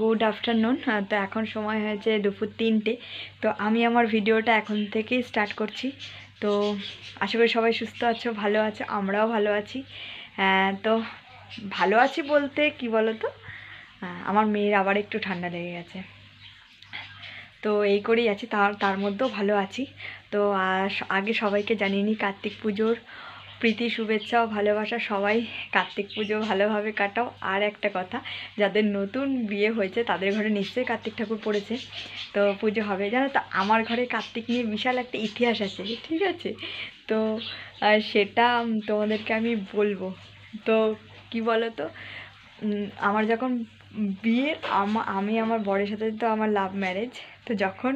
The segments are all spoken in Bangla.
Good afternoon. তো এখন সময় হয়েছে দুপুর 3টে। তো আমি আমার ভিডিওটা এখন থেকেই স্টার্ট করছি। তো আশা করি সবাই সুস্থ আছো, ভালো আছো, আমরাও ভালো আছি। তো ভালো আছি বলতে কি বলো তো, আমার মেয়ের আবার একটু ঠান্ডা লেগে গেছে, তো এই করেই আছি, তার মধ্যেও ভালো আছি। তো আগে সবাইকে জানিয়ে নিই কার্তিক পুজোর প্রীতি, শুভেচ্ছা ও ভালোবাসা। সবাই কার্তিক পুজো ভালোভাবে কাটাও। আর একটা কথা, যাদের নতুন বিয়ে হয়েছে তাদের ঘরে নিশ্চয়ই কার্তিক ঠাকুর পড়েছে, তো পুজো হবে। জানো তো আমার ঘরে কার্তিক নিয়ে বিশাল একটা ইতিহাস আছে, ঠিক আছে? তো সেটা তোমাদেরকে আমি বলবো। তো কি বলো তো, আমার যখন বিয়ের আমি আমার বরের সাথে তো আমার লাভ ম্যারেজ। তো যখন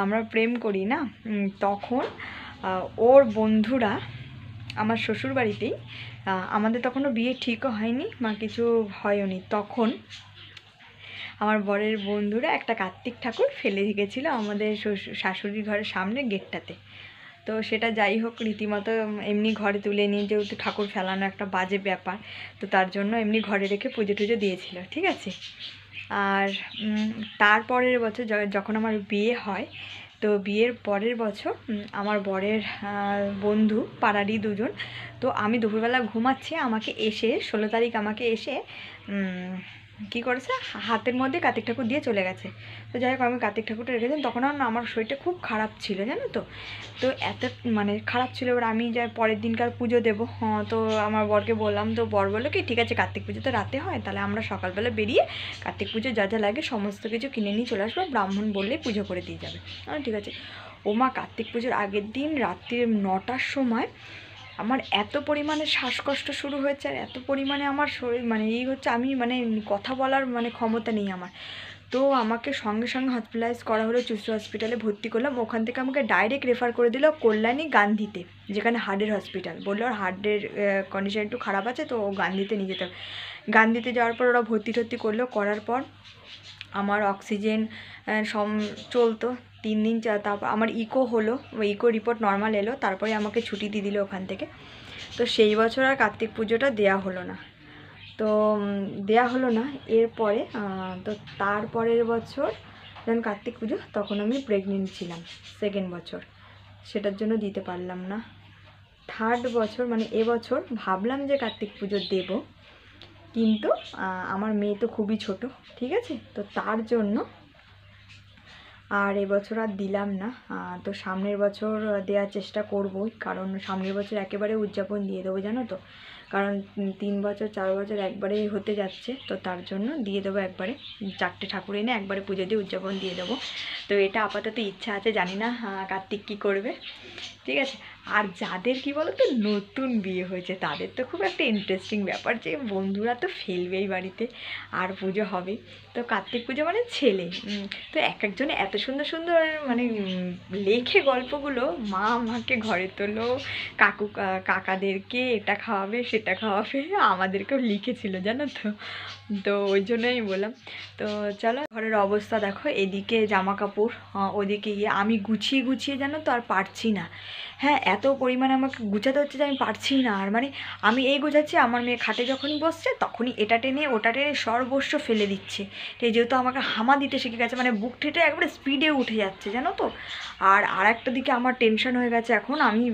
আমরা প্রেম করি না, তখন ওর বন্ধুরা আমার শ্বশুর বাড়িতেই, আমাদের তখনও বিয়ে ঠিকও হয়নি বা কিছু হয়নি, তখন আমার বরের বন্ধুরা একটা কার্তিক ঠাকুর ফেলে রেখেছিলো আমাদের শাশুড়ির ঘরের সামনে গেটটাতে। তো সেটা যাই হোক, রীতিমতো এমনি ঘরে তুলে নিয়ে, যেহেতু ঠাকুর ফেলানো একটা বাজে ব্যাপার, তো তার জন্য এমনি ঘরে রেখে পুজো টুজো দিয়েছিল, ঠিক আছে? আর তারপরের বছর যখন আমার বিয়ে হয়, তো বিয়ের পরের বছর আমার বরের বন্ধু পাড়ারই দুজন, তো আমি দুপুরবেলা ঘুমাচ্ছি, আমাকে এসে 16 তারিখ আমাকে এসে কী করেছে, হাতের মধ্যে কার্তিক ঠাকুর দিয়ে চলে গেছে। তো যাই হোক, আমি কার্তিক ঠাকুরটা রেখেছিলাম, তখন আমার শরীরটা খুব খারাপ ছিল, জানো তো। তো এত মানে খারাপ ছিল, এবার আমি যাই পরের দিনকার পুজো দেবো, তো আমার বরকে বললাম, তো বর বললো কি, ঠিক আছে কার্তিক পুজো তো রাতে হয়, তাহলে আমরা সকালবেলা বেরিয়ে কার্তিক পুজো যা যা লাগে সমস্ত কিছু কিনে নিয়ে চলে আসবো, ব্রাহ্মণ বললেই পুজো করে দিয়ে যাবে। ঠিক আছে। ও মা, কার্তিক পুজোর আগের দিন রাত্রির 9টার সময় আমার এত পরিমাণে শ্বাসকষ্ট শুরু হয়েছে, আর এত পরিমাণে আমার শরীর মানে এই হচ্ছে, আমি মানে কথা বলার মানে ক্ষমতা নেই আমার। তো আমাকে সঙ্গে সঙ্গে হসপিটালাইজ করা হলো, চুচড়া হসপিটালে ভর্তি করলাম। ওখান থেকে আমাকে ডাইরেক্ট রেফার করে দিল কল্যাণী গান্ধীতে, যেখানে হার্টের হসপিটাল। বললো আর হার্টের কন্ডিশন একটু খারাপ আছে, তো গান্ধীতে নিয়ে যেতে হবে। গান্ধীতে যাওয়ার পর ওরা ভর্তি টর্তি করার পর আমার অক্সিজেন চলতো 3 দিন। তারপর আমার ইকো হলো, ইকো রিপোর্ট নর্মাল এলো, তারপরে আমাকে ছুটি দিয়ে দিল ওখান থেকে। তো সেই বছর আর কার্তিক পুজোটা দেয়া হলো না। তো দেয়া হলো না, এরপরে তো তারপরের বছর যখন কার্তিক পুজো, তখন আমি প্রেগনেন্ট ছিলাম, 2nd বছর, সেটার জন্য দিতে পারলাম না। 3rd বছর মানে এবছর ভাবলাম যে কার্তিক পুজো দেব, কিন্তু আমার মেয়ে তো খুবই ছোট, ঠিক আছে? তো তার জন্য আর এবছর আর দিলাম না। তো সামনের বছর দেওয়ার চেষ্টা করবই, কারণ সামনের বছর একেবারে উদযাপন দিয়ে দেবো, জানো তো। কারণ 3 বছর 4 বছর একবারেই হতে যাচ্ছে, তো তার জন্য দিয়ে দেবো একবারে, 4টে ঠাকুর এনে একবারে পুজো দিয়ে উদযাপন দিয়ে দেবো। তো এটা আপাতত ইচ্ছা আছে, জানি না কার্তিক কী করবে, ঠিক আছে? আর যাদের কি বলো তো নতুন বিয়ে হয়েছে, তাদের তো খুব একটা ইন্টারেস্টিং ব্যাপার, যে বন্ধুরা তো ফেলবেই বাড়িতে, আর পুজো হবে। তো কার্তিক পুজো মানে ছেলে, তো এক একজনে এত সুন্দর সুন্দর মানে লেখে গল্পগুলো, মা আমাকে ঘরে তোলো, কাকাদেরকে এটা খাওয়াবে সেটা খাওয়াবে, আমাদেরকেও লিখেছিল, জানো তো। তো ওই জন্যই বললাম। তো চলো, ঘরের অবস্থা দেখো, এদিকে জামা কাপড়, ওদিকে গিয়ে আমি গুছিয়ে গুছিয়ে, জানো তো, আর পারছি না। হ্যাঁ, এত পরিমাণে আমাকে গুছাতে হচ্ছে যে আমি পারছি না আর। মানে আমি এই গোছাচ্ছি, আমার মেয়ে খাটে যখনই বসছে তখনই এটা টেনে ওটা টেনে সর্বস্ব ফেলে দিচ্ছে। যেহেতু আমাকে হামা দিতে শিখে গেছে, মানে বুক ঠেটে একবারে স্পিডে উঠে যাচ্ছে, জানো তো। আর একটা দিকে আমার টেনশন হয়ে গেছে এখন, আমি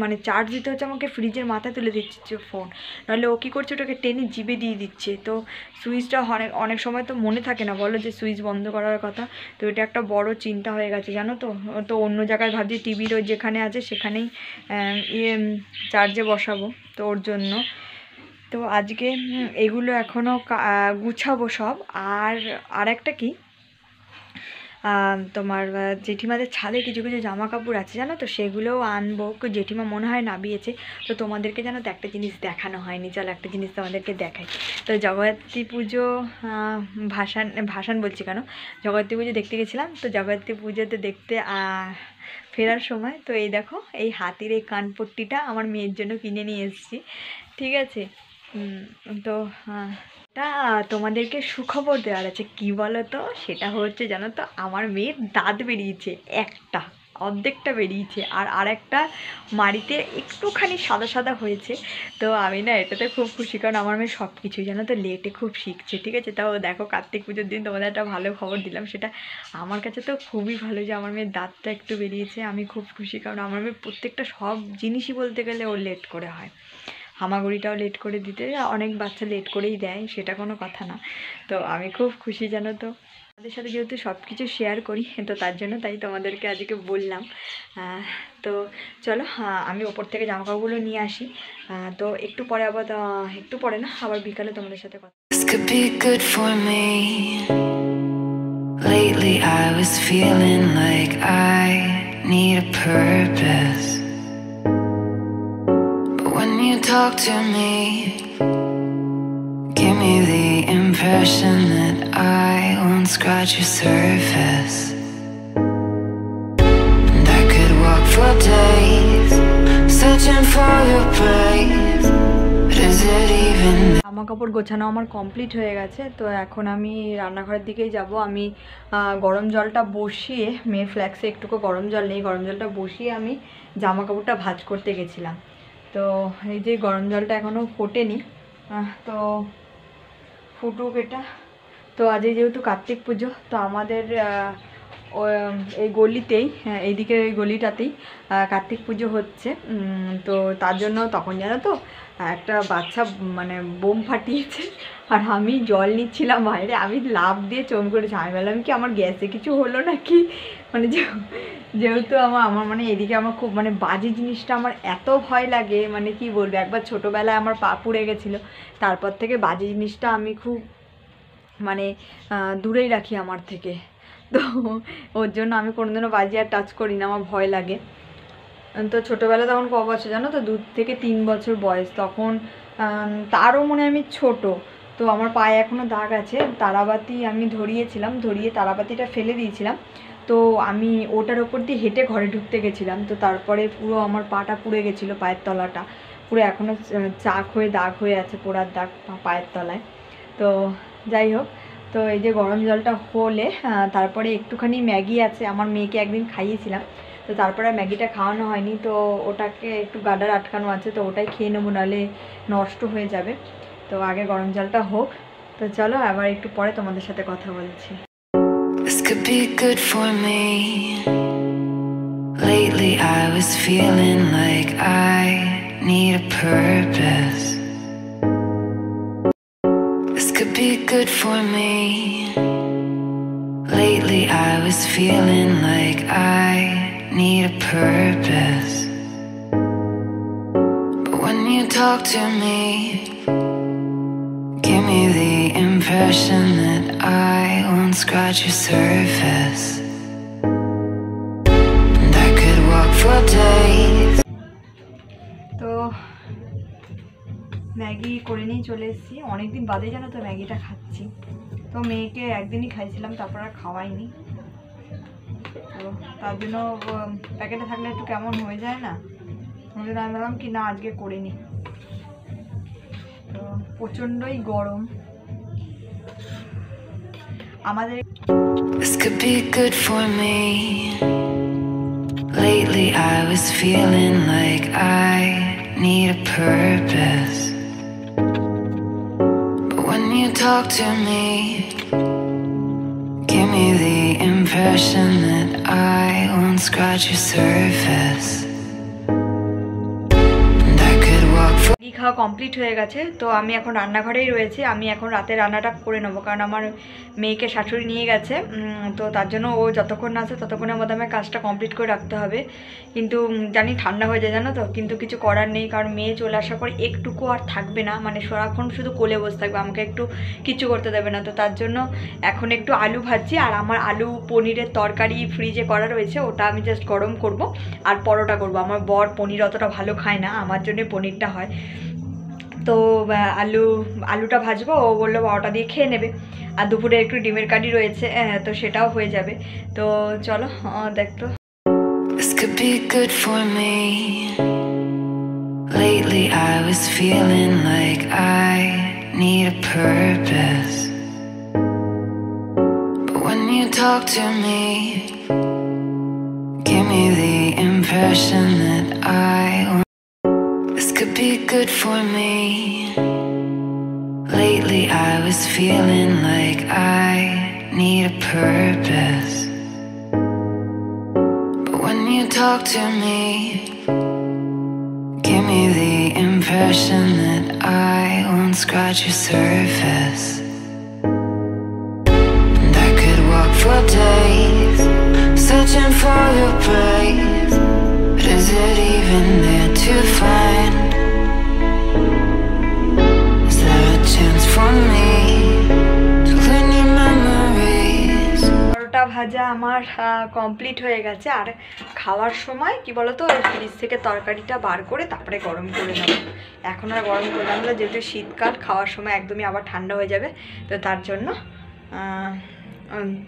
মানে চার্জ দিতে হচ্ছে আমাকে, ফ্রিজের মাথায় তুলে দিচ্ছে ফোন, নাহলে ও কী করছে, ওটাকে টেনে জিভে দিয়ে দিচ্ছে। তো সুইচটা অনেক সময় তো মনে থাকে না, বলো, যে সুইচ বন্ধ করার কথা। তো এটা একটা বড় চিন্তা হয়ে গেছে, জানো তো। তো অন্য জায়গায় ভাবছি টিভির ওই যেখানে আছে সেখানেই চার্জে বসাবো, তো ওর জন্য। তো আজকে এগুলো এখনও গুছাবো সব। আর একটা কি, তোমার জেঠিমাদের ছাদে কিছু কিছু জামা কাপড় আছে, জানো তো, সেগুলোও আনবো। জেঠিমা মনে হয় নামিয়েছে। তো তোমাদেরকে জানো তো একটা জিনিস দেখানো হয়নি, চলো একটা জিনিস তোমাদেরকে দেখাই। তো জগদ্ধাত্রী পুজো, ভাসান বলছি কেন, জগদ্ধাত্রী পুজো দেখতে গেছিলাম। তো জগদ্ধাত্রী পুজোতে দেখতে ফেরার সময়, তো এই দেখো, এই হাতির এই কানপট্টিটা আমার মেয়ের জন্য কিনে নিয়ে এসেছি, ঠিক আছে? তো তা তোমাদেরকে সুখবর দেওয়ার আছে, কি বলো তো, সেটা হচ্ছে, জানো তো, আমার মেয়ের দাঁত বেরিয়েছে একটা। অর্ধেকটা বেরিয়েছে, আর আরেকটা মাড়িতে একটুখানি সাদা সাদা হয়েছে। তো আমি না এটাতে খুব খুশি, কারণ আমার মেয়ে সব কিছুই জানো তো লেটে খুব শিখছে, ঠিক আছে। তাও দেখো কার্তিক পুজোর দিন তোমাদের একটা ভালো খবর দিলাম, সেটা আমার কাছে তো খুবই ভালো যে আমার মেয়ের দাঁতটা একটু বেরিয়েছে। আমি খুব খুশি, কারণ আমার মেয়ে প্রত্যেকটা সব জিনিসই বলতে গেলে ওর লেট করে হয়। হামাগুড়িটাও লেট করে দিতে, অনেক বাচ্চা লেট করেই দেয়, সেটা কোনো কথা না। তো আমি খুব খুশি জানো তো, আমাদের সাথে যেহেতু সব কিছু শেয়ার করি, তো তার জন্য তাই তোমাদেরকে আজকে বললাম। তো চলো আমি ওপর থেকে জামাকাপড়গুলো নিয়ে আসি। তো একটু পরে আবার একটু পরে না, আবার বিকালে তোমাদের সাথে কথা। This could be good for me. Lately I was feeling like I need a purpose. But when you talk to me, give me the impression that I won't scratch your surface. And I could walk for days, searching for your praise. But is it even? জামা কাপড় গোছানো আমার কমপ্লিট হয়ে গেছে। তো এখন আমি রান্নাঘরের দিকেই যাব। আমি গরম জলটা বসিয়ে, মেয়ের ফ্ল্যাক্সে একটুকু গরম জল নেই, গরম জলটা বসিয়ে আমি জামা কাপড়টা ভাঁজ করতে গেছিলাম। তো এই যে গরম জলটা এখনও ফোটেনি, তো ফুটুক এটা। তো আজকে যেহেতু কার্তিক পুজো, তো আমাদের এই গলিতেই, এইদিকে এই গলিটাতেই কার্তিক পুজো হচ্ছে। তো তার জন্য তখন জানো তো একটা বাচ্চা মানে বোম ফাটিয়েছে, আর আমি জল নিচ্ছিলাম বাইরে, আমি লাফ দিয়ে চমকে করেছি। আমি বললাম কি আমার গ্যাসে কিছু হলো নাকি, মানে যেহেতু আমার মানে এদিকে আমার খুব মানে বাজে জিনিসটা আমার এত ভয় লাগে, মানে কি বলবো, একবার ছোটোবেলায় আমার পা পুড়ে গেছিলো, তারপর থেকে বাজে জিনিসটা আমি খুব মানে দূরেই রাখি আমার থেকে। তো ওর জন্য আমি কোনোদিনও বাজি আর টাচ করি না, আমার ভয় লাগে। তো ছোটোবেলা তখন ক বছর জানো তো, 2 থেকে 3 বছর বয়স তখন, তারও মনে আমি ছোট। তো আমার পায়ে এখনও দাগ আছে, তারাবাতি আমি ধরিয়েছিলাম, ধরিয়ে তারাবাতিটা ফেলে দিয়েছিলাম। তো আমি ওটার ওপর দিয়ে হেঁটে ঘরে ঢুকতে গেছিলাম, তো তারপরে পুরো আমার পাটা পুড়ে গেছিলো, পায়ের তলাটা পুরো এখনও চাক হয়ে দাগ হয়ে আছে, পোড়ার দাগ পায়ের তলায়। তো যাই হোক, তো এই যে গরম জলটা হলে তারপরে একটুখানি ম্যাগি আছে, আমার মেয়েকে একদিন খাইয়েছিলাম, তো তারপরে ম্যাগিটা খাওয়ানো হয়নি, তো ওটাকে একটু গাডার আটকানো আছে, তো ওটাই খেয়ে নেবো, নাহলে নষ্ট হয়ে যাবে। তো আগে গরম জলটা হোক। তো চলো আবার একটু পরে তোমাদের সাথে কথা বলছি। This could be good for me. Lately I was feeling like I need a purpose. This could be good for me. Lately I was feeling like I need a purpose. But when you talk to me, give me the impression that I won't scratch your surface. And I could walk for days. তো ম্যাগি করে নিয়ে চলে এসেছি, অনেকদিন বাদে জানো তো ম্যাগিটা খাচ্ছি। তো মেয়েকে একদিনই খাইছিলাম, তারপর আর খাওয়াইনি। তো তার জন্য প্যাকেটে থাকলে একটু কেমন হয়ে যায় না, আমি ভাবলাম কি না আজকে করে নিই। তো প্রচণ্ডই গরম আমাদের। This could be good for me. Lately I was feeling like I need a purpose. But when you talk to me, give me the impression that I won't scratch your surface. And I could walk for Maggi খাওয়া কমপ্লিট হয়ে গেছে। তো আমি এখন রান্নাঘরেই রয়েছি, আমি এখন রাতে রান্নাটা করে নেবো, কারণ আমার মেয়েকে শাশুড়ি নিয়ে গেছে। তো তার জন্য ও যতক্ষণ না আসে ততক্ষণের মধ্যে আমার কাজটা কমপ্লিট করে রাখতে হবে। কিন্তু জানি ঠান্ডা হয়ে যায় জানো তো, কিন্তু কিছু করার নেই, কারণ মেয়ে চলে আসার পর একটুকু আর থাকবে না, মানে সারাক্ষণ শুধু কোলে বসে থাকবে, আমাকে একটু কিছু করতে দেবে না। তো তার জন্য এখন একটু আলু ভাজছি, আর আমার আলু পনিরের তরকারি ফ্রিজে করা রয়েছে, ওটা আমি জাস্ট গরম করব আর পরোটা করব। আমার বর পনির অতটা ভালো খায় না, আমার জন্য পনিরটা হয়। তো আলুটা ভাজবো, ও বললো ওটা দিয়ে খেয়ে নেবে, আর দুপুরে একটু ডিমের কারি রয়েছে, তো সেটাও হয়ে যাবে। তো চলো দেখতো। This could be good for me. Lately I was feeling like I need a purpose. But when you talk to me, give me impression that this could be good for me. Lately I was feeling like I need a purpose, but when you talk to me, give me the impression that I won't scratch your surface. And I could walk for days searching for your praise, but is it even there to find? Is there a chance for me to learn your memories? পরোটা ভাজা আমার কমপ্লিট হয়ে গেছে। আর খাওয়ার সময় কি বলতো, ফ্রিজ থেকে তরকারিটা বার করে তারপরে গরম করে নেবো। এখন আর গরম করলাম না, যেহেতু শীতকাল, খাওয়ার সময় একদমই আবার ঠান্ডা হয়ে যাবে, তো তার জন্য।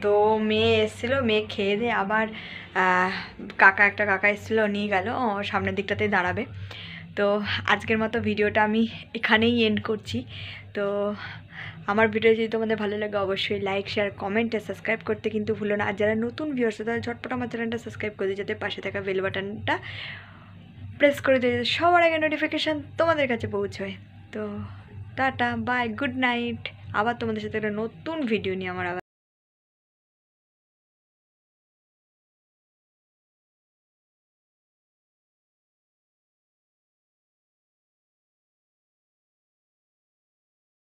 তো মেয়ে এসেছিলো, মেয়ে খেয়ে দিয়ে আবার একটা কাকা এসেছিলো, নিয়ে গেল, সামনের দিকটাতেই দাঁড়াবে। তো আজকের মতো ভিডিওটা আমি এখানেই এন্ড করছি। তো আমার ভিডিও যদি তোমাদের ভালো লাগে অবশ্যই লাইক, শেয়ার, কমেন্ট আর সাবস্ক্রাইব করতে কিন্তু ভুলো না। আর যারা নতুন ভিউয়ার্স তারা ঝটপট আমার চ্যানেলটা সাবস্ক্রাইব করে দিও, যাতে পাশে থাকা বেল বাটনটা প্রেস করে দিও, যাতে সবার আগে নোটিফিকেশান তোমাদের কাছে পৌঁছয়। তো টাটা, বাই, গুড নাইট। আবার তোমাদের সাথে একটা নতুন ভিডিও নিয়ে আমার